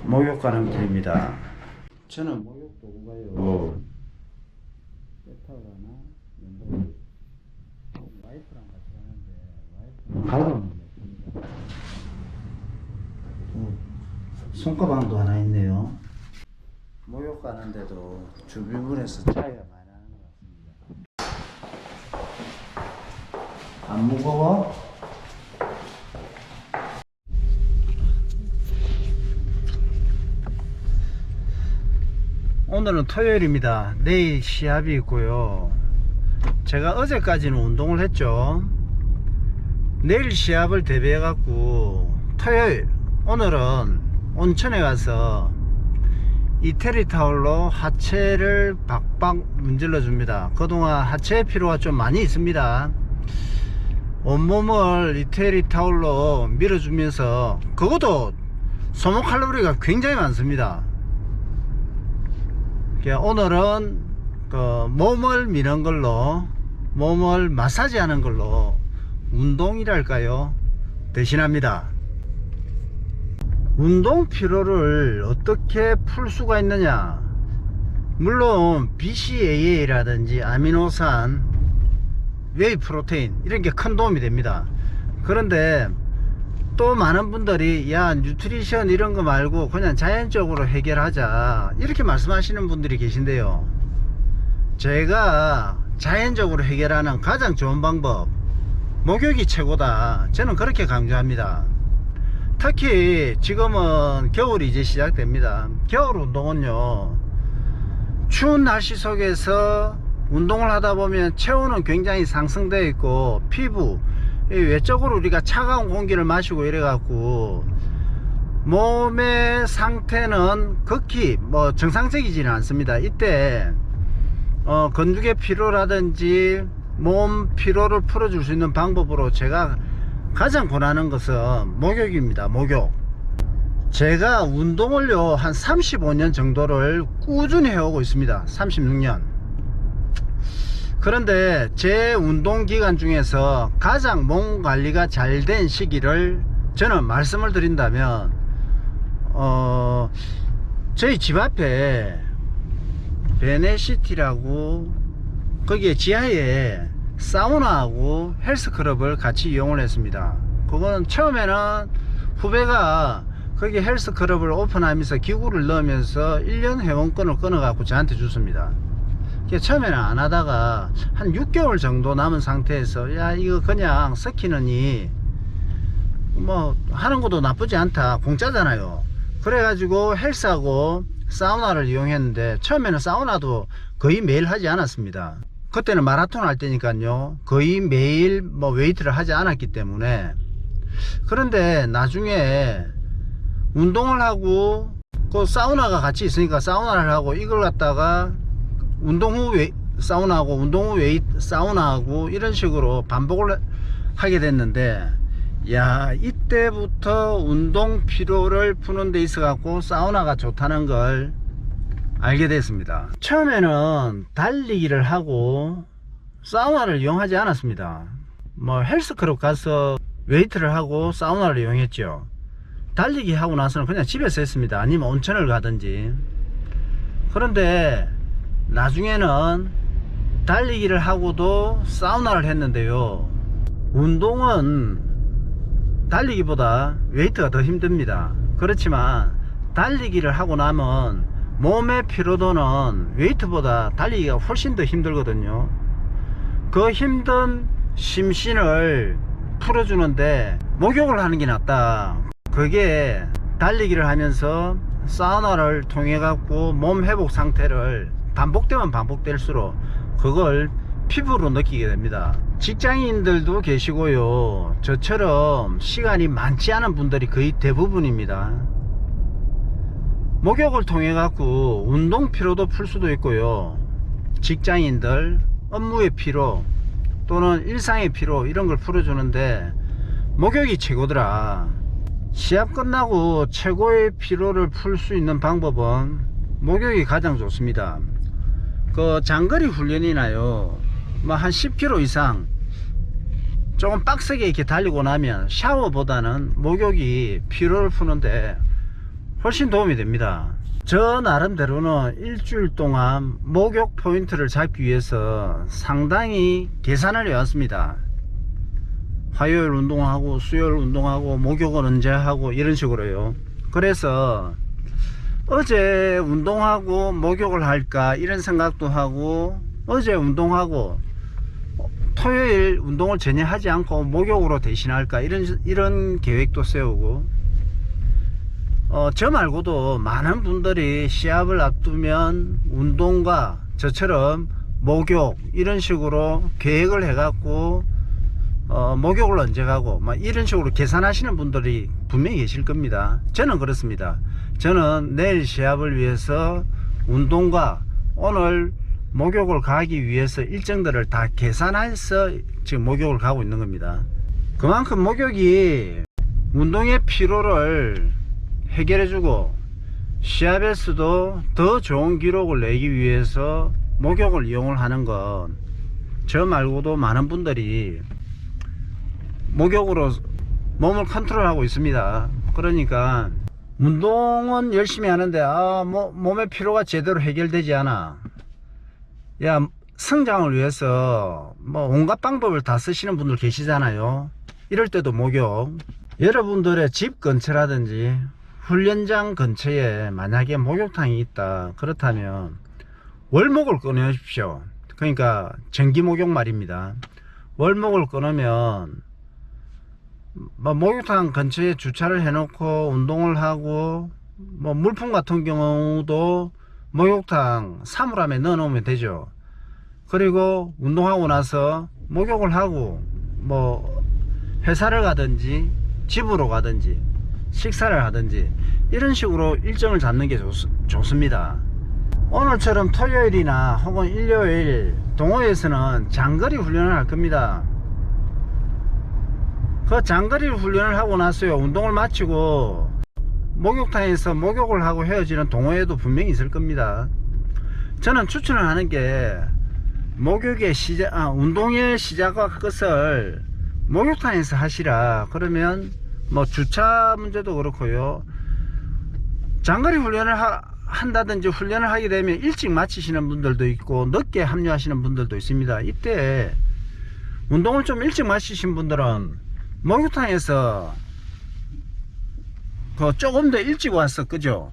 목욕 가는 길입니다. 저는 목욕 도구가요. 세탁하나 연도 와이프랑 같이 가는데 와이프는 가방을 냈습니다. 손가방도 하나 있네요. 목욕 가는데도 주변에서 차이가 많이 나는 것 같습니다. 안 무거워? 오늘은 토요일입니다. 내일 시합이 있고요. 제가 어제까지는 운동을 했죠. 내일 시합을 대비해 갖고 토요일 오늘은 온천에 가서 이태리 타올로 하체를 박박 문질러 줍니다. 그동안 하체 피로가 좀 많이 있습니다. 온몸을 이태리 타올로 밀어주면서 그것도 소모 칼로리가 굉장히 많습니다. 오늘은 몸을 미는 걸로, 몸을 마사지 하는 걸로 운동이랄까요, 대신합니다. 운동 피로를 어떻게 풀 수가 있느냐? 물론 BCAA라든지 아미노산, 웨이 프로테인 이런 게 큰 도움이 됩니다. 그런데 또 많은 분들이 야, 뉴트리션 이런 거 말고 그냥 자연적으로 해결하자 이렇게 말씀하시는 분들이 계신데요. 제가 자연적으로 해결하는 가장 좋은 방법, 목욕이 최고다, 저는 그렇게 강조합니다. 특히 지금은 겨울이 이제 시작됩니다. 겨울 운동은요, 추운 날씨 속에서 운동을 하다 보면 체온은 굉장히 상승되어 있고 피부 외적으로 우리가 차가운 공기를 마시고 이래 갖고 몸의 상태는 극히 정상적이지는 않습니다. 이때 건조기 피로라든지 몸 피로를 풀어줄 수 있는 방법으로 제가 가장 권하는 것은 목욕입니다. 목욕. 제가 운동을요 한 35년 정도를 꾸준히 해오고 있습니다. 36년. 그런데 제 운동 기간 중에서 가장 몸 관리가 잘 된 시기를 저는 말씀을 드린다면 저희 집 앞에 베네시티라고 거기에 지하에 사우나하고 헬스클럽을 같이 이용을 했습니다. 그거는 처음에는 후배가 거기 헬스클럽을 오픈하면서 기구를 넣으면서 1년 회원권을 끊어 갖고 저한테 줬습니다. 처음에는 안 하다가 한 6개월 정도 남은 상태에서 야, 이거 그냥 섞이느니 하는 것도 나쁘지 않다, 공짜잖아요. 그래가지고 헬스하고 사우나를 이용했는데 처음에는 사우나도 거의 매일 하지 않았습니다. 그때는 마라톤 할 때니까요 거의 매일 웨이트를 하지 않았기 때문에. 그런데 나중에 운동을 하고 그 사우나가 같이 있으니까 사우나를 하고 이걸 갖다가 운동 후 사우나하고 운동 후 사우나하고 이런 식으로 반복을 하게 됐는데, 야, 이때부터 운동 피로를 푸는 데 있어 갖고 사우나가 좋다는 걸 알게 됐습니다. 처음에는 달리기를 하고 사우나를 이용하지 않았습니다. 헬스클럽 가서 웨이트를 하고 사우나를 이용했죠. 달리기 하고 나서는 그냥 집에서 했습니다. 아니면 온천을 가든지. 그런데 나중에는 달리기를 하고도 사우나를 했는데요, 운동은 달리기보다 웨이트가 더 힘듭니다. 그렇지만 달리기를 하고 나면 몸의 피로도는 웨이트보다 달리기가 훨씬 더 힘들거든요. 그 힘든 심신을 풀어주는데 목욕을 하는 게 낫다. 그게 달리기를 하면서 사우나를 통해 갖고 몸 회복 상태를 반복되면 반복될수록 그걸 피부로 느끼게 됩니다. 직장인들도 계시고요, 저처럼 시간이 많지 않은 분들이 거의 대부분입니다. 목욕을 통해 갖고 운동 피로도 풀 수도 있고요, 직장인들 업무의 피로 또는 일상의 피로 이런 걸 풀어주는데 목욕이 최고더라. 시합 끝나고 최고의 피로를 풀 수 있는 방법은 목욕이 가장 좋습니다. 그 장거리 훈련이나요, 한 10km 이상 조금 빡세게 이렇게 달리고 나면 샤워보다는 목욕이 피로를 푸는데 훨씬 도움이 됩니다. 저 나름대로는 일주일 동안 목욕 포인트를 잡기 위해서 상당히 계산을 해왔습니다. 화요일 운동하고 수요일 운동하고 목욕은 언제 하고 이런 식으로요. 그래서 어제 운동하고 목욕을 할까 이런 생각도 하고, 어제 운동하고 토요일 운동을 전혀 하지 않고 목욕으로 대신할까 이런 계획도 세우고, 저 말고도 많은 분들이 시합을 앞두면 운동과 저처럼 목욕 이런 식으로 계획을 해갖고 목욕을 언제 가고 막 이런 식으로 계산하시는 분들이 분명히 계실 겁니다. 저는 그렇습니다. 저는 내일 시합을 위해서 운동과 오늘 목욕을 가기 위해서 일정들을 다 계산해서 지금 목욕을 가고 있는 겁니다. 그만큼 목욕이 운동의 피로를 해결해주고 시합에서도 더 좋은 기록을 내기 위해서 목욕을 이용을 하는 건, 저 말고도 많은 분들이 목욕으로 몸을 컨트롤하고 있습니다. 그러니까 운동은 열심히 하는데 몸의 피로가 제대로 해결되지 않아. 야, 성장을 위해서 온갖 방법을 다 쓰시는 분들 계시잖아요. 이럴 때도 목욕, 여러분들의 집 근처라든지 훈련장 근처에 만약에 목욕탕이 있다 그렇다면 월목을 끊으십시오. 그러니까 정기 목욕 말입니다. 월목을 끊으면 목욕탕 근처에 주차를 해놓고 운동을 하고, 물품 같은 경우도 목욕탕 사물함에 넣어 놓으면 되죠. 그리고 운동하고 나서 목욕을 하고 회사를 가든지 집으로 가든지 식사를 하든지 이런 식으로 일정을 잡는 게 좋습니다. 오늘처럼 토요일이나 혹은 일요일 동호회에서는 장거리 훈련을 할 겁니다. 그 장거리 훈련을 하고 나서요, 운동을 마치고 목욕탕에서 목욕을 하고 헤어지는 동호회도 분명히 있을 겁니다. 저는 추천을 하는 게 목욕의 운동의 시작과 끝을 목욕탕에서 하시라. 그러면 주차 문제도 그렇고요, 장거리 훈련을 한다든지 훈련을 하게 되면 일찍 마치시는 분들도 있고 늦게 합류하시는 분들도 있습니다. 이때 운동을 좀 일찍 마치신 분들은 목욕탕에서 조금 더 일찍 와서 그죠?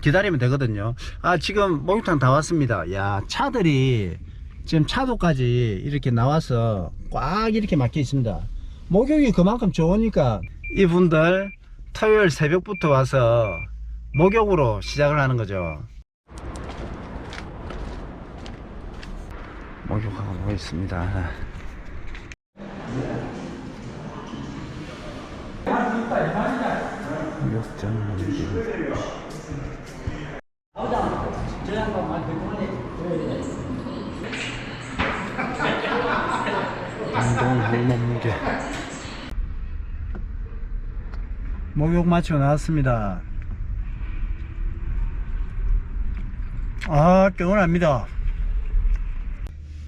기다리면 되거든요. 지금 목욕탕 다 왔습니다. 야, 차들이 지금 차도까지 이렇게 나와서 꽉 이렇게 막혀 있습니다. 목욕이 그만큼 좋으니까 이분들 토요일 새벽부터 와서 목욕으로 시작을 하는 거죠. 목욕하고 있습니다. 목욕장 운동 몸무게 목욕 마치고 나왔습니다. 개운합니다.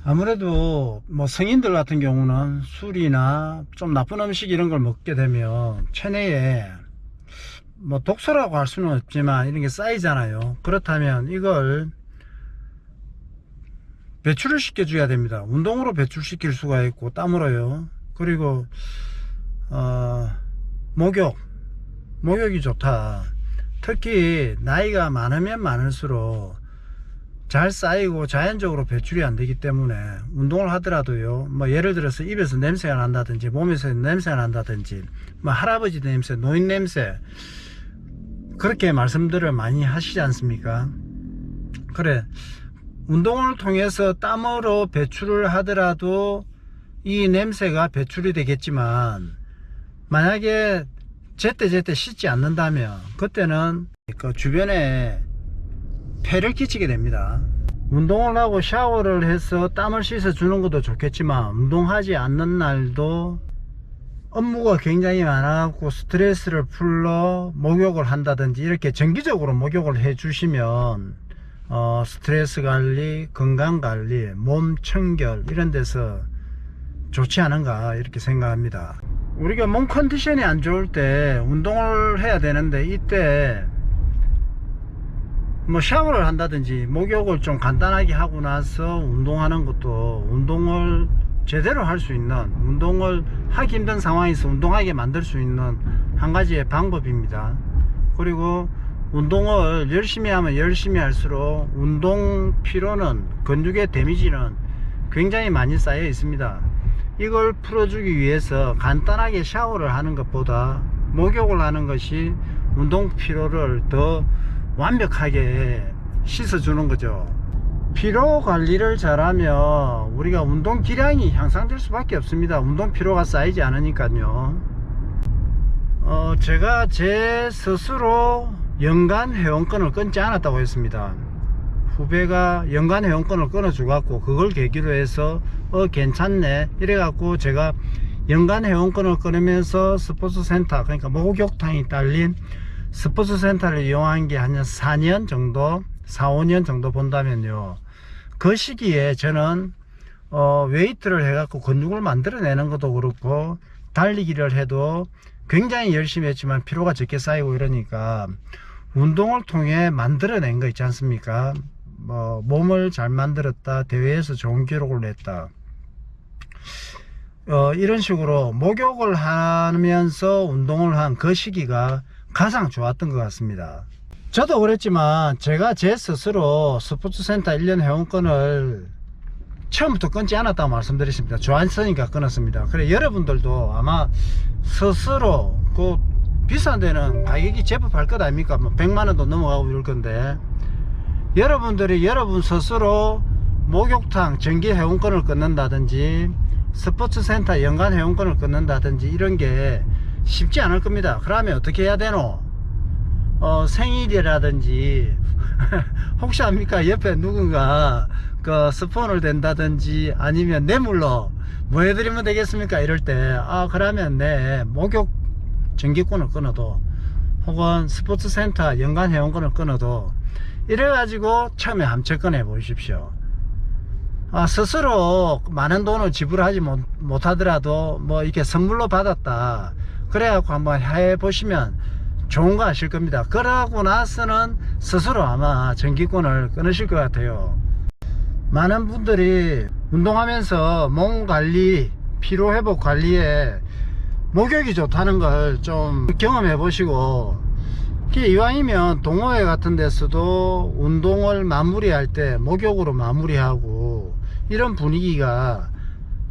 아무래도 성인들 같은 경우는 술이나 좀 나쁜 음식 이런 걸 먹게 되면 체내에 독소라고 할 수는 없지만 이런 게 쌓이잖아요. 그렇다면 이걸 배출을 시켜줘야 됩니다. 운동으로 배출시킬 수가 있고 땀으로요. 그리고 목욕이 좋다. 특히 나이가 많으면 많을수록 잘 쌓이고 자연적으로 배출이 안 되기 때문에 운동을 하더라도요, 예를 들어서 입에서 냄새가 난다든지 몸에서 냄새가 난다든지 할아버지 냄새, 노인 냄새, 그렇게 말씀들을 많이 하시지 않습니까? 그래, 운동을 통해서 땀으로 배출을 하더라도 이 냄새가 배출이 되겠지만, 만약에 제때제때 씻지 않는다면 그때는 그 주변에 폐를 끼치게 됩니다. 운동을 하고 샤워를 해서 땀을 씻어 주는 것도 좋겠지만, 운동하지 않는 날도 업무가 굉장히 많아갖고 스트레스를 풀러 목욕을 한다든지 이렇게 정기적으로 목욕을 해 주시면 스트레스 관리, 건강 관리, 몸 청결 이런 데서 좋지 않은가 이렇게 생각합니다. 우리가 몸 컨디션이 안 좋을 때 운동을 해야 되는데, 이때 뭐 샤워를 한다든지 목욕을 좀 간단하게 하고 나서 운동하는 것도 운동을 제대로 할 수 있는, 운동을 하기 힘든 상황에서 운동하게 만들 수 있는 한 가지의 방법입니다. 그리고 운동을 열심히 하면 열심히 할수록 운동 피로는, 근육의 데미지는 굉장히 많이 쌓여 있습니다. 이걸 풀어주기 위해서 간단하게 샤워를 하는 것보다 목욕을 하는 것이 운동 피로를 더 완벽하게 씻어주는 거죠. 피로 관리를 잘하면 우리가 운동 기량이 향상될 수밖에 없습니다. 운동 피로가 쌓이지 않으니까요. 제가 제 스스로 연간 회원권을 끊지 않았다고 했습니다. 후배가 연간 회원권을 끊어줘 갖고 그걸 계기로 해서 괜찮네 이래 갖고 제가 연간 회원권을 끊으면서 스포츠센터, 그러니까 목욕탕이 딸린 스포츠센터를 이용한 게 한 4년 정도, 4, 5년 정도 본다면요, 그 시기에 저는 웨이트를 해갖고 근육을 만들어내는 것도 그렇고 달리기를 해도 굉장히 열심히 했지만 피로가 적게 쌓이고 이러니까 운동을 통해 만들어낸 거 있지 않습니까? 뭐 몸을 잘 만들었다, 대회에서 좋은 기록을 냈다, 이런 식으로 목욕을 하면서 운동을 한 그 시기가 가장 좋았던 것 같습니다. 저도 그랬지만 제가 제 스스로 스포츠센터 1년 회원권을 처음부터 끊지 않았다고 말씀드렸습니다. 좋았으니까 끊었습니다. 그래 여러분들도 아마 스스로 그 비싼 데는 가격이 제법 할 것 아닙니까? 뭐 100만원도 넘어가고 이럴 건데, 여러분들이 여러분 스스로 목욕탕 정기 회원권을 끊는다든지 스포츠센터 연간 회원권을 끊는다든지 이런 게 쉽지 않을 겁니다. 그러면 어떻게 해야 되노? 생일이라든지 혹시 압니까? 옆에 누군가 그 스폰을 댄다든지 아니면 뇌물로 뭐 해드리면 되겠습니까? 이럴 때 그러면 내 목욕 정기권을 끊어도 혹은 스포츠센터 연간 회원권을 끊어도 이래가지고 처음에 함께 꺼내 보십시오. 스스로 많은 돈을 지불하지 못하더라도 뭐 이렇게 선물로 받았다 그래갖고 한번 해보시면 좋은 거 아실 겁니다. 그러고 나서는 스스로 아마 정기권을 끊으실 것 같아요. 많은 분들이 운동하면서 몸 관리, 피로 회복 관리에 목욕이 좋다는 걸 좀 경험해 보시고, 이왕이면 동호회 같은 데서도 운동을 마무리할 때 목욕으로 마무리하고 이런 분위기가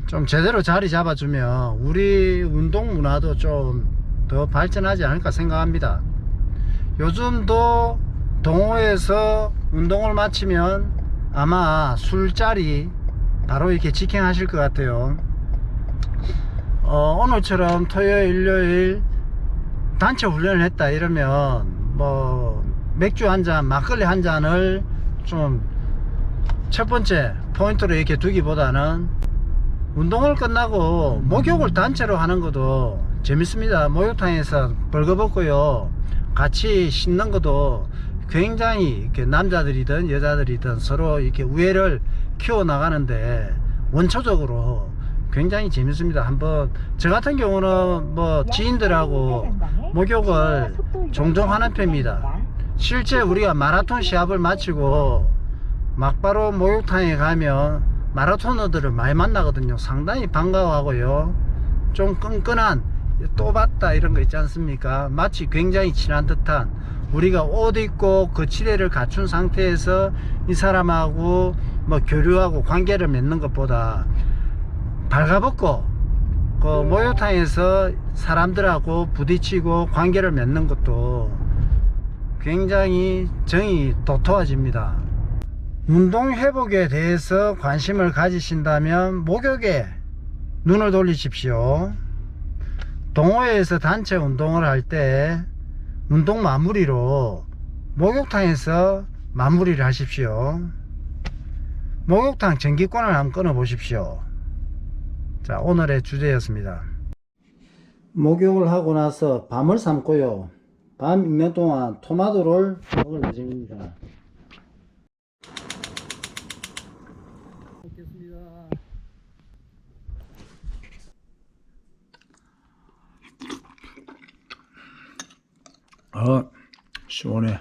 좀 제대로 자리 잡아주면 우리 운동 문화도 좀 더 발전하지 않을까 생각합니다. 요즘도 동호회에서 운동을 마치면 아마 술자리 바로 이렇게 직행하실 것 같아요. 오늘처럼 토요일, 일요일 단체 훈련을 했다 이러면 뭐 맥주 한 잔, 막걸리 한 잔을 좀 첫 번째 포인트로 이렇게 두기보다는 운동을 끝나고 목욕을 단체로 하는 것도 재밌습니다. 목욕탕에서 벌거벗고요 같이 씻는 것도 굉장히 이렇게 남자들이든 여자들이든 서로 이렇게 우애를 키워 나가는데 원초적으로 굉장히 재밌습니다. 한번 저 같은 경우는 뭐 지인들하고 목욕을 종종 하는 편입니다. 실제 우리가 마라톤 시합을 마치고 막바로 목욕탕에 가면 마라토너들을 많이 만나거든요. 상당히 반가워하고요, 좀 끈끈한 또 봤다 이런 거 있지 않습니까? 마치 굉장히 친한 듯한, 우리가 옷 입고 그 치레를 갖춘 상태에서 이 사람하고 뭐 교류하고 관계를 맺는 것보다 발가벗고 그 목욕탕에서 사람들하고 부딪히고 관계를 맺는 것도 굉장히 정이 도토해집니다. 운동 회복에 대해서 관심을 가지신다면 목욕에 눈을 돌리십시오. 동호회에서 단체 운동을 할 때 운동 마무리로 목욕탕에서 마무리를 하십시오. 목욕탕 정기권을 한번 끊어 보십시오. 자, 오늘의 주제였습니다. 목욕을 하고 나서 밤을 삶고요, 밤 익는 동안 토마토를 먹을 예정입니다. 먹겠습니다. 시원해.